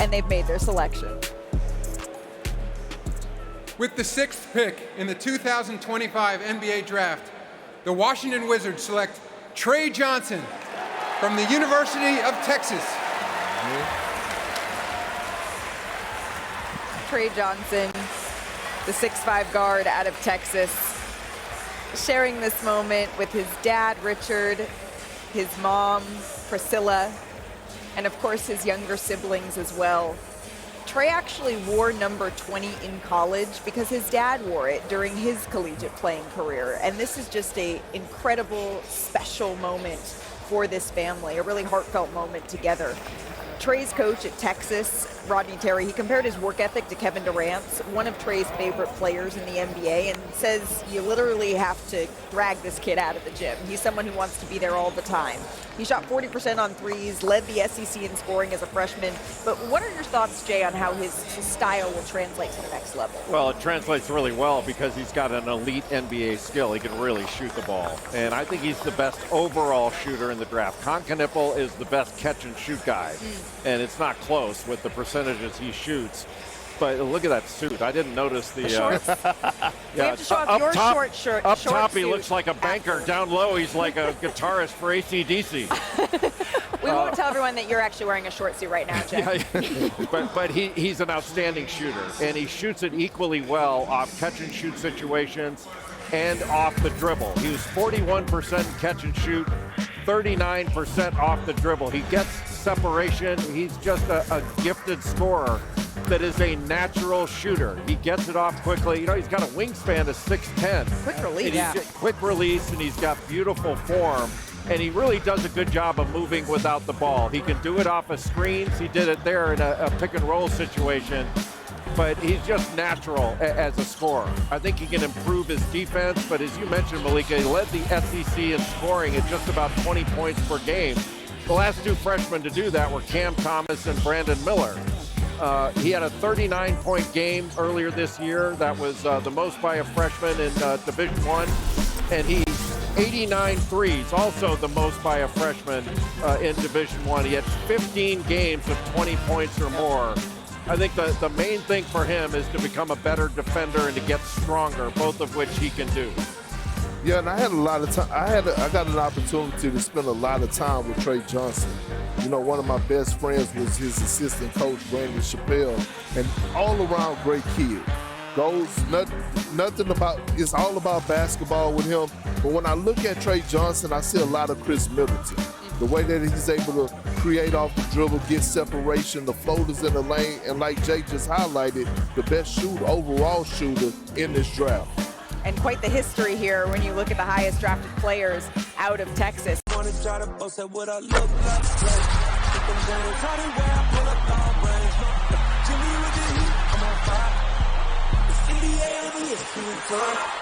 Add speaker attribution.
Speaker 1: and they've made their selection.
Speaker 2: With the 6th pick in the 2025 NBA Draft, the Washington Wizards select Tre Johnson from the University of Texas.
Speaker 1: Tre Johnson, the 6'5" guard out of Texas, sharing this moment with his dad, Richard, his mom, Priscilla, and of course his younger siblings as well. Tre actually wore number 20 in college because his dad wore it during his collegiate playing career. And this is just an incredible, special moment for this family, a really heartfelt moment together. Tre's coach at Texas, Rodney Terry, he compared his work ethic to Kevin Durant's, one of Tre's favorite players in the NBA, and says you literally have to drag this kid out of the gym. He's someone who wants to be there all the time. He shot 40% on threes, led the SEC in scoring as a freshman. But what are your thoughts, Jay, on how his style will translate to the next level?
Speaker 3: Well, it translates really well because he's got an elite NBA skill. He can really shoot the ball. And I think he's the best overall shooter in the draft. Konkanippel is the best catch-and-shoot guy. And it's not close with the percentages he shoots. But look at that suit. I didn't notice the
Speaker 1: shorts. You have to show off your short shirt.
Speaker 3: Up top, he looks like a banker. Absolutely. Down low, he's like a guitarist for AC/DC.
Speaker 1: We won't tell everyone that you're actually wearing a short suit right now, Jay.
Speaker 3: but he's an outstanding shooter, and he shoots it equally well off catch-and-shoot situations and off the dribble. He was 41% catch and shoot, 39% off the dribble. He gets separation. He's just a gifted scorer that is a natural shooter. He gets it off quickly. You know, he's got a wingspan of 6'10".
Speaker 1: Quick release.
Speaker 3: Quick release, and he's got beautiful form. And he really does a good job of moving without the ball. He can do it off of screens. He did it there in a pick-and-roll situation. But he's just natural as a scorer. I think he can improve his defense, but as you mentioned, Malika, he led the SEC in scoring at just about 20 points per game. The last two freshmen to do that were Cam Thomas and Brandon Miller. He had a 39-point game earlier this year. That was the most by a freshman in Division I. And he's 89 threes, also the most by a freshman in Division I. He had 15 games of 20 points or more. I think the main thing for him is to become a better defender and to get stronger, both of which he can do.
Speaker 4: Yeah, and I had a lot of time. I got an opportunity to spend a lot of time with Tre Johnson. You know, one of my best friends was his assistant coach, Brandon Chappelle, and all-around great kid. Nothing about, it's all about basketball with him. But when I look at Tre Johnson, I see a lot of Chris Middleton. The way that he's able to create off the dribble, get separation, the floaters in the lane, and like Jay just highlighted, the best overall shooter in this draft.
Speaker 1: And quite the history here when you look at the highest drafted players out of Texas.
Speaker 5: NBA